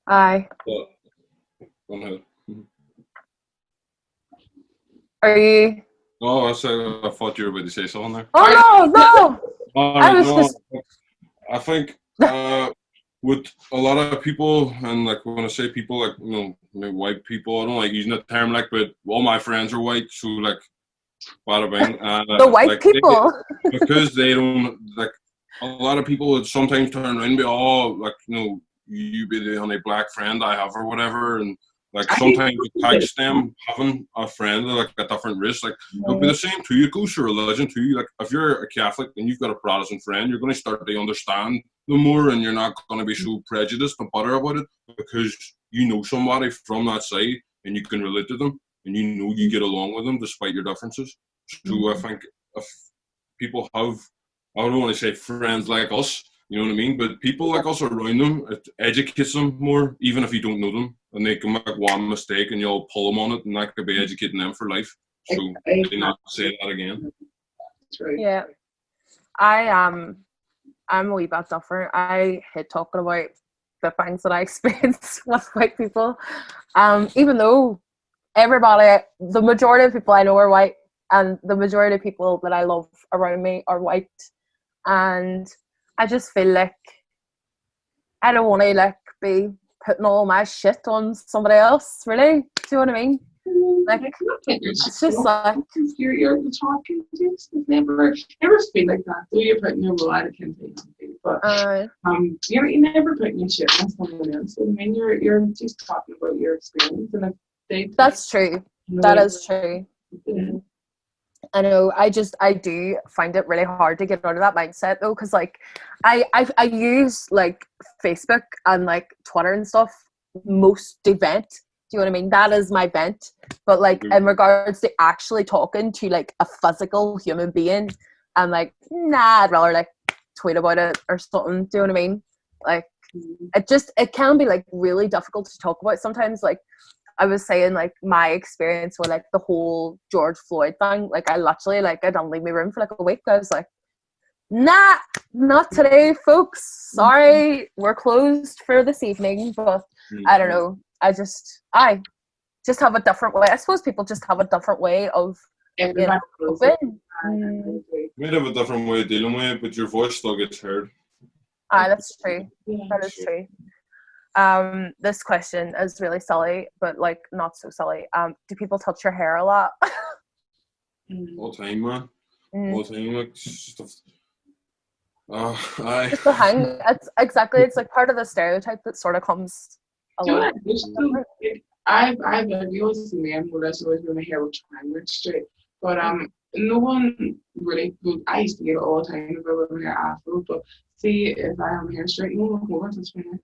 Aye. Go ahead. Are you? Oh, I thought you were about to say something there. Oh, no! I think with a lot of people, and like when I say people, like, you know, maybe white people, I don't like using that term, like, but all my friends are white, so like, bada bing. The white like, people, because they don't, like, a lot of people would sometimes turn around and be, oh, like, you know, you be the only Black friend I have or whatever, and Like sometimes it takes them having a friend with like a different race. Like it'll be the same too. It goes to religion too. Like if you're a Catholic and you've got a Protestant friend, you're going to start to understand them more, and you're not going to be so prejudiced and bitter about it because you know somebody from that side and you can relate to them and you know you get along with them despite your differences. So I think if people have, I don't want to say friends like us, you know what I mean? But people like us around them, it educates them more, even if you don't know them. And they can make one mistake and you'll pull them on it, and that could be educating them for life. So do not say that again. That's right. Yeah. I'm a wee bit different. I hate talking about the things that I experience with white people. Even though the majority of people I know are white, and the majority of people that I love around me are white. And I just feel like I don't want to like be putting all my shit on somebody else, really. Do you know what I mean? Like, it's just like you're the talking to. Never feel like that. Though you're putting your blood, I can't say something, but you never putting your shit on someone else. I mean, you're just talking about your experience, and if they. That's true. That is true. Yeah. I know. I do find it really hard to get out of that mindset though, because like I use like Facebook and like Twitter and stuff most to vent. Do you know what I mean? That is my vent. But like in regards to actually talking to like a physical human being, I'm like, nah, I'd rather like tweet about it or something. Do you know what I mean? Like it can be like really difficult to talk about sometimes. Like I was saying, like my experience with like the whole George Floyd thing, like I literally like I didn't leave my room for like a week. I was like, nah, not today, folks. Sorry, we're closed for this evening. But I don't know. I just have a different way. I suppose people just have a different way of open. You might have a different way of dealing with it, but your voice still gets heard. That's true. That is true. This question is really silly, but like not so silly. Do people touch your hair a lot? All the time, man. All the time, like stuff. Just the hang. It's exactly. It's like part of the stereotype that sort of comes along. I've you always see men who always wear my hair with triangle straight, but no one really. I used to get it all the time if I wear my hair afro, but see if I have my hair straight, no one will touch my hair.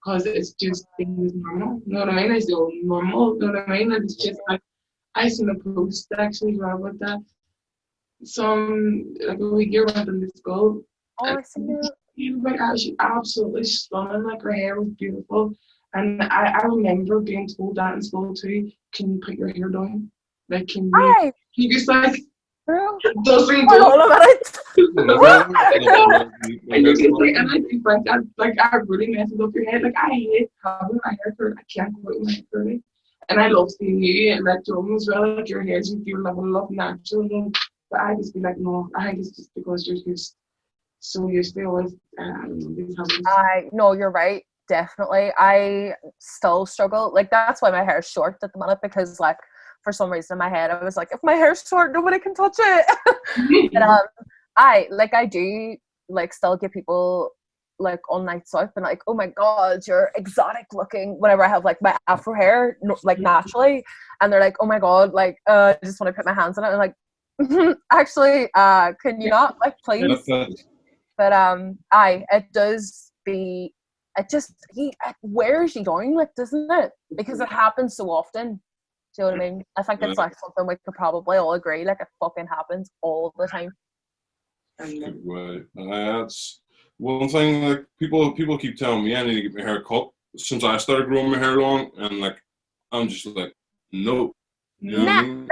Because it's just things normal, you know what I mean? It's the normal, you know what I mean? It's just like, I seen a post actually about that. Some, like a week ago, went in the school. Oh, I see that. She absolutely stunning, like her hair was beautiful. And I remember being told that in school too, can you put your hair down? Like, can you just like, it doesn't go. All about it. And you can say, and I think like that, like I really messes up your head. Like I hate having my hair curly. I can't go with my hair curly. And I love seeing you and like Joan as well. Like your hair, you feel level up natural. But I just be like, no. I think it's just because you're just so used to always. I don't know. No, you're right. Definitely. I still struggle. Like that's why my hair is short at the minute, because like for some reason in my head I was like, if my hair's short, nobody can touch it. But I do like still get people like on nights out and like, oh my god, you're exotic looking whenever I have like my afro hair like naturally, and they're like, oh my god, like I just want to put my hands on it, and I'm like actually can you not, like, please? But it does be, it just it wears you down, like, doesn't it? Because it happens so often. Do you know what I mean? I think it's like something we could probably all agree, like it fucking happens all the time. Right. That's one thing. Like people keep telling me I need to get my hair cut since I started growing my hair long, and like I'm just like, no. No.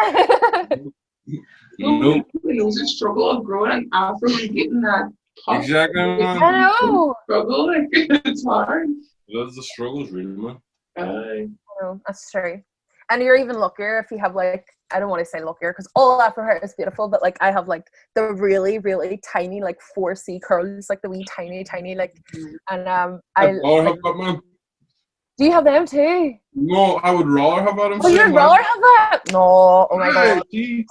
It was a struggle of growing an afro and getting that. Exactly. I know. Struggle, like it's hard. That's the struggles, really, man. I know, that's true. And you're even luckier if you have, like, I don't want to say luckier because all afro hair is beautiful, but like I have like the really, really tiny like 4C curls, like the wee tiny like, and I have that, man. Do you have them too? No, I would rather have that. Oh, you'd rather have that? No, oh my god,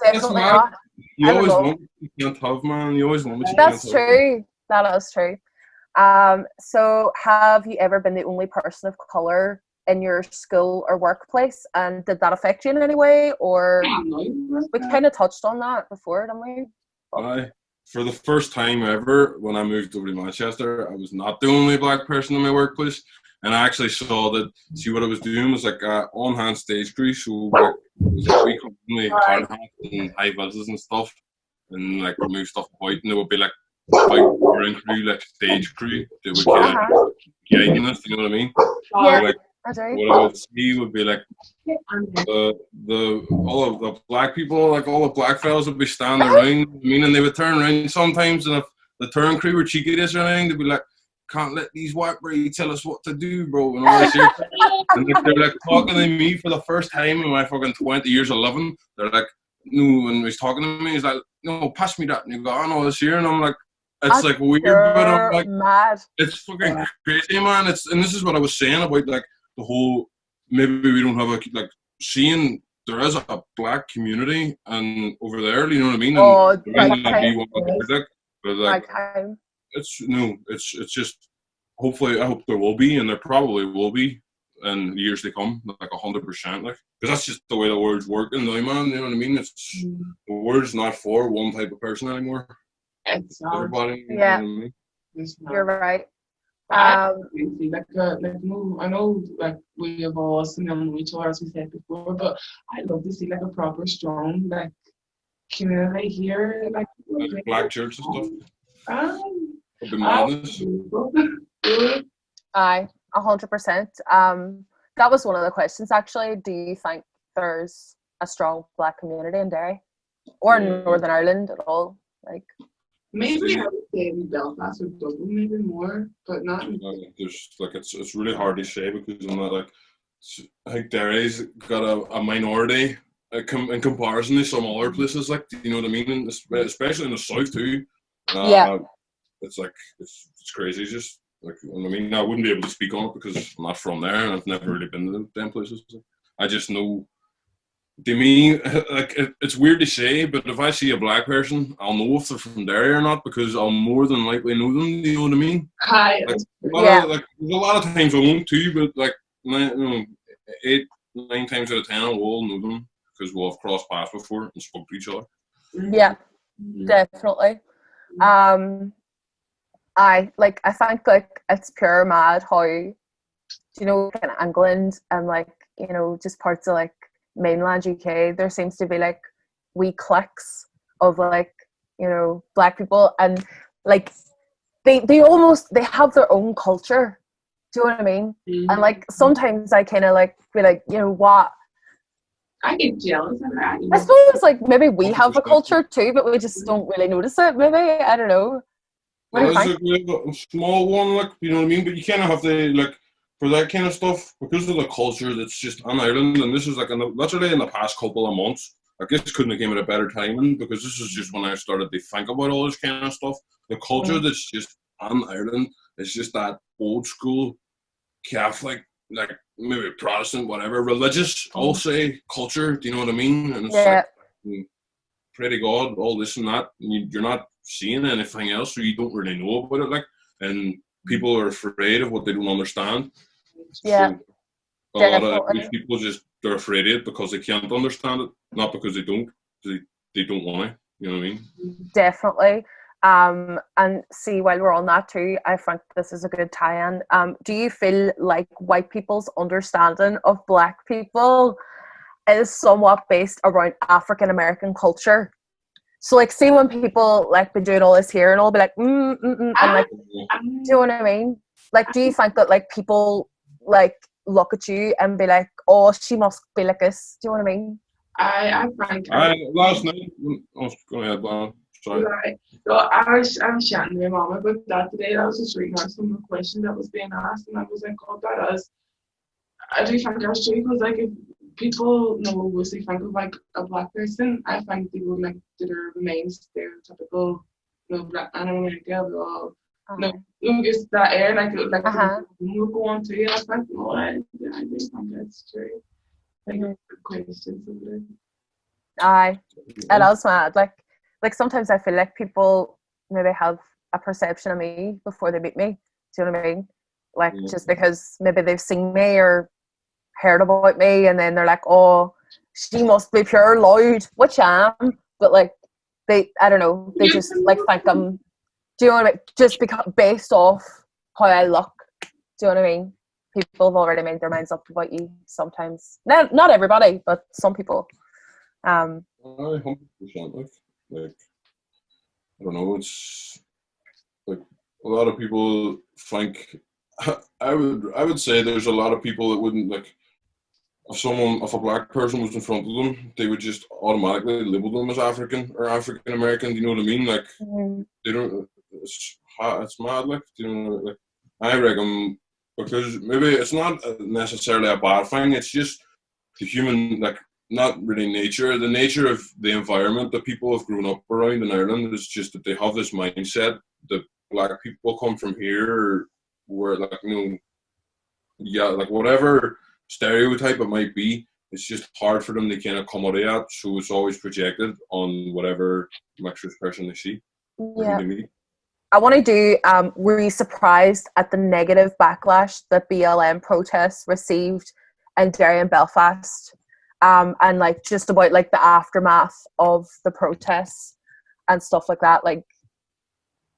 definitely not. You always want what you can't have, man. You always want what you can't have. That's true. That is true. So have you ever been the only person of color in your school or workplace, and did that affect you in any way? Or we kind of touched on that before, didn't we? For the first time ever, when I moved over to Manchester, I was not the only black person in my workplace, and I actually saw that. See, what I was doing was like on-hand stage crew, so like it was like we company hard hats and high vises and stuff, and like move stuff about, and there would be like touring crew, like stage crew, that would kind of guiding us. You know what I mean? Yeah. So, like, what I would see would be like all of the black people, like all the black fellas would be standing around, and they would turn around sometimes, and if the touring crew were cheeky this or anything, they'd be like, "Can't let these white boys tell us what to do, bro," and all this shit. And like, they're like talking to me for the first time in my fucking 20 years of living. They're like, no, when he's talking to me, he's like, "No, pass me that." And you go, "I know this here," and I'm like, it's like weird, but I'm like, mad. It's fucking crazy, man. And this is what I was saying about like the whole, maybe we don't have like seeing there is a black community and over there, you know what I mean? And there might not be one but like it's just, hopefully I hope there will be, and there probably will be in years to come, like 100%, like, because that's just the way the world's working now, man. You know what I mean? It's the world's not for one type of person anymore. It's everybody. Yeah, you know what I mean? You're right. I know, like we have all seen them with each other, as we said before, but I love to see like a proper strong like community here, like black church and stuff. It'd be madness. Aye, 100%. That was one of the questions actually. Do you think there's a strong black community in Derry or in Northern Ireland at all? Like, maybe I would say in Belfast or Dublin, maybe more, but not. There's like it's really hard to say, because I'm not like, I think Derry's got a minority in comparison to some other places, like, you know what I mean, and especially in the south too. It's like it's crazy, just like, you know what I mean. I wouldn't be able to speak on it because I'm not from there and I've never really been to them places. I just know. To me, like, it's weird to say, but if I see a black person, I'll know if they're from Derry or not, because I'll more than likely know them. You know what I mean? Hi. Like, a lot of times I won't too, but like 8, 9 times out of 10 I will know them because we'll have crossed paths before and spoke to each other. Yeah, definitely. I think like it's pure mad how, you know, kind of England and like, you know, just parts of like mainland UK, there seems to be like wee cliques of like, you know, black people, and like they have their own culture. Do you know what I mean? And like sometimes I kind of like be like, you know what? I get jealous of that. I suppose like maybe we have a culture too, but we just don't really notice it. Maybe, I don't know. What do you think? A small one, like, you know what I mean? But you kind of have to, like, for that kind of stuff, because of the culture that's just on Ireland, and this is like literally in the past couple of months, I guess couldn't have came at a better timing, because this is just when I started to think about all this kind of stuff. The culture that's just on Ireland is just that old school Catholic, like maybe Protestant, whatever, religious, I'll say, culture. Do you know what I mean? And it's like, pray to God, all this and that. And you're not seeing anything else, so you don't really know about it. Like, and people are afraid of what they don't understand. Yeah. So a lot of these people they're afraid of it because they can't understand it, not because they don't. They don't want to. You know what I mean? Definitely. And see, while we're on that too, I think this is a good tie-in. Do you feel like white people's understanding of black people is somewhat based around African American culture? So like, see when people like been doing all this here and all be like, and like, do you know what I mean? Like, do you think that like people like look at you and be like, oh, she must be like this? Do you know what I mean? I think. Last night, I was going ahead, Bob. Sorry. Right. So I was chatting to my mom about that today. I was just reading out some of the questions that was being asked, and I was like, oh, that is. I do think that's true, because like if people know mostly think of like a black person, I think they would like that are the main stereotypical, you know, black animal girl. No, it's that air like we'll go on to it. I think no, I do think that's true. Like good questions of it. Aye, it is mad. Like sometimes I feel like people maybe have a perception of me before they meet me. Do you know what I mean? Like just because maybe they've seen me or heard about me, and then they're like, oh, she must be pure loud, which I am, but like I don't know, they just like think I'm, do you know what I mean? Just because based off how I look, do you know what I mean? People have already made their minds up about you sometimes. Not everybody, but some people. 100%. Like I don't know. It's like a lot of people think. I would say there's a lot of people that wouldn't like if a black person was in front of them, they would just automatically label them as African or African American. Do you know what I mean? Like they don't. It's mad. Like do you know? Like I reckon because maybe it's not necessarily a bad thing. It's just the human like. Not really nature. The nature of the environment that people have grown up around in Ireland is just that they have this mindset that black people come from here, where like like whatever stereotype it might be, it's just hard for them to kind of come out of that. So it's always projected on whatever mixed person they see. Yeah. I want to do. Were you surprised at the negative backlash that BLM protests received in Derry and Belfast? And like just about like the aftermath of the protests and stuff like that. Like,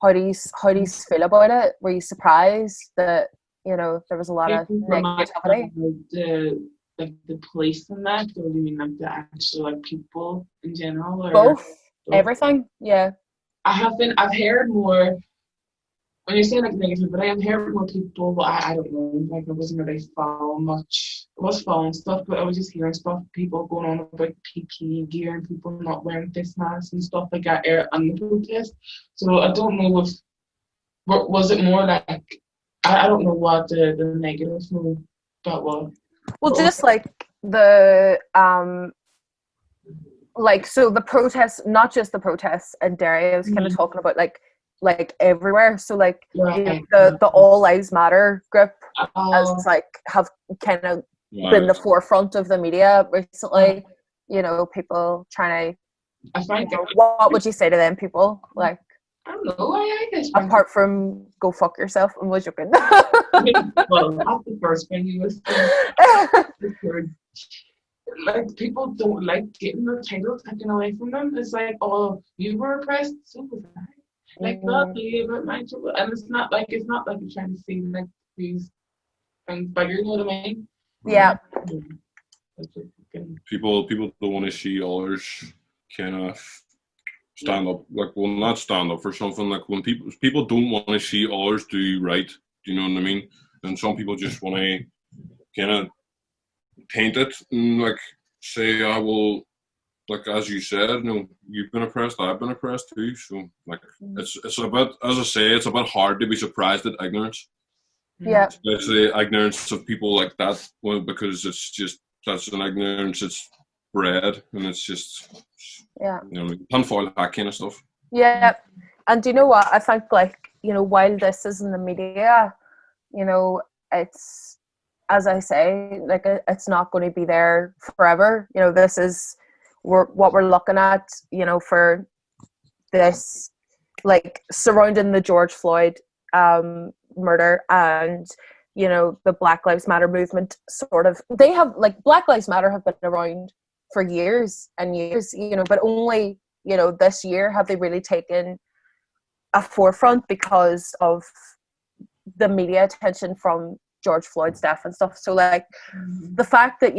how do you feel about it? Were you surprised that there was a lot of negativity? The police and that, or do you mean like the actual like people in general? Or both, everything. Yeah. I've heard more. When you're saying like negative, but I have heard more people, but I don't know, like I wasn't really following much. I was following stuff, but I was just hearing stuff, people going on about PPE gear and people not wearing face masks and stuff like that on the protest. So I don't know if, was it more like, I don't know what the negative that was. Well, just like the, so the protests, not just the protests in Derry, I was kind of talking about like everywhere. So like the All Lives Matter group has like have kind of been the forefront of the media recently. People trying to. What would you say to them people? Like I don't know. I guess apart from go fuck yourself, and was joking. Well, that's the first thing you was saying. Like people don't like getting their titles taken away from them. It's like, oh, you were oppressed, so was I. Like not about my trouble, and it's not like you're trying to see like these things bigger. You know what I mean? Yeah. People don't want to see others kind of stand up. Like, well, not stand up for something. Like when people don't want to see others do right. Do you know what I mean? And some people just want to kind of taint it and like say, I will. Like as you said, you've been oppressed, I've been oppressed too. So like it's a bit, as I say, it's a bit hard to be surprised at ignorance. Yeah. Especially ignorance of people like that, because it's just that's an ignorance it's bred, and it's just tinfoil hat kind of stuff. Yeah. And do you know what? I think while this is in the media, it's, as I say, like it's not going to be there forever. This is what we're looking at, for this, like surrounding the George Floyd murder and the Black Lives Matter movement. Sort of, they have like Black Lives Matter have been around for years and years, but only this year have they really taken a forefront because of the media attention from George Floyd's death and stuff. So like the fact that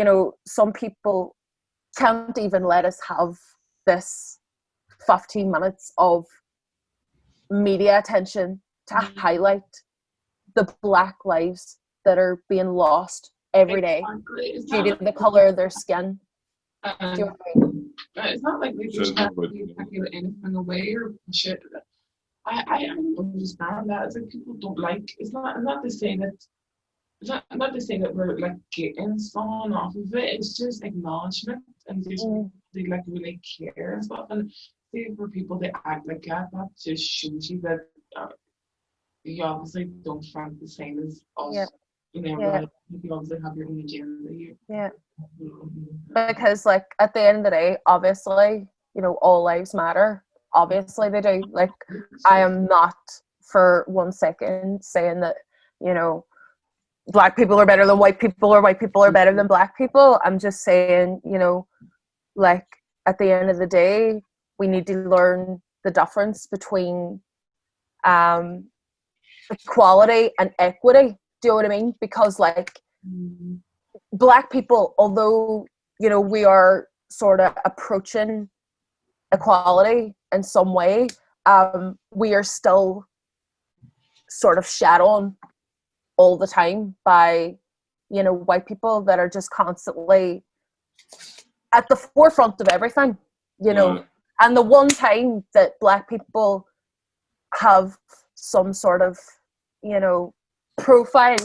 some people can't even let us have this 15 minutes of media attention to highlight the Black lives that are being lost every day due to the color of their skin. Do you know what I mean? It's not like we just have to give anything away or shit. I don't understand that. It's like people don't like. It's not to say that. It's not to say that we're like getting someone off of it. It's just acknowledgement and just they like really care and stuff. And see for people that act like that just shows you that you obviously don't think the same as us. Yeah. Like, you obviously have your own agenda here. Yeah. Because like at the end of the day, obviously, all lives matter. Obviously they do. Like I am not for 1 second saying that, black people are better than white people or white people are better than black people. I'm just saying, you know, like at the end of the day, we need to learn the difference between equality and equity. Do you know what I mean? Because like black people, although, you know, we are sort of approaching equality in some way, we are still sort of shadowed all the time by, you know, white people that are just constantly at the forefront of everything, you know. And the one time that black people have some sort of, you know, profile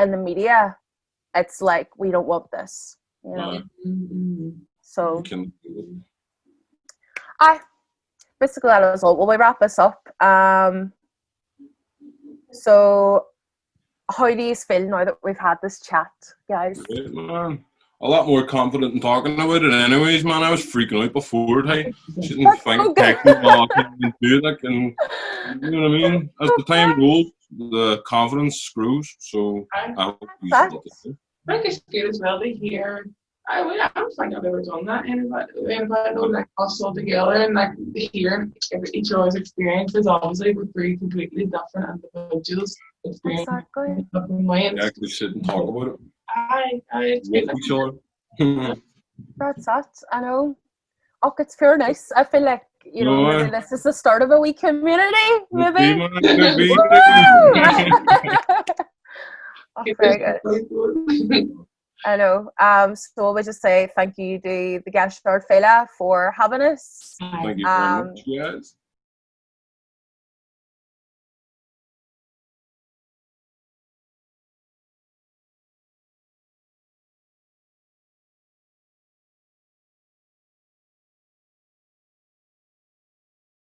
in the media, it's like, we don't want this, you know. So basically that is all. Will we wrap this up? So how do you feel now that we've had this chat, guys? Great, man. A lot more confident in talking about it anyways, man. I was freaking out before, hey. Shouldn't think technical and do it, like, and you know what I mean? As the time rolls, the confidence screws, so I hope you That's see it. I think it's good as well to hear. I don't think I've ever done that. Anybody like us all together and like hearing each other's experiences. Obviously, we're three completely different individuals. Exactly. We actually sit and talk about it. It's good. Love each other. That's it. I know. Oh, it's fair nice. I feel like, you know, maybe this is the start of a wee community. Maybe. Could be. Oh, very good. I know. So we'll just say thank you to the Gashard Fela for having us. Thank you very much, guys.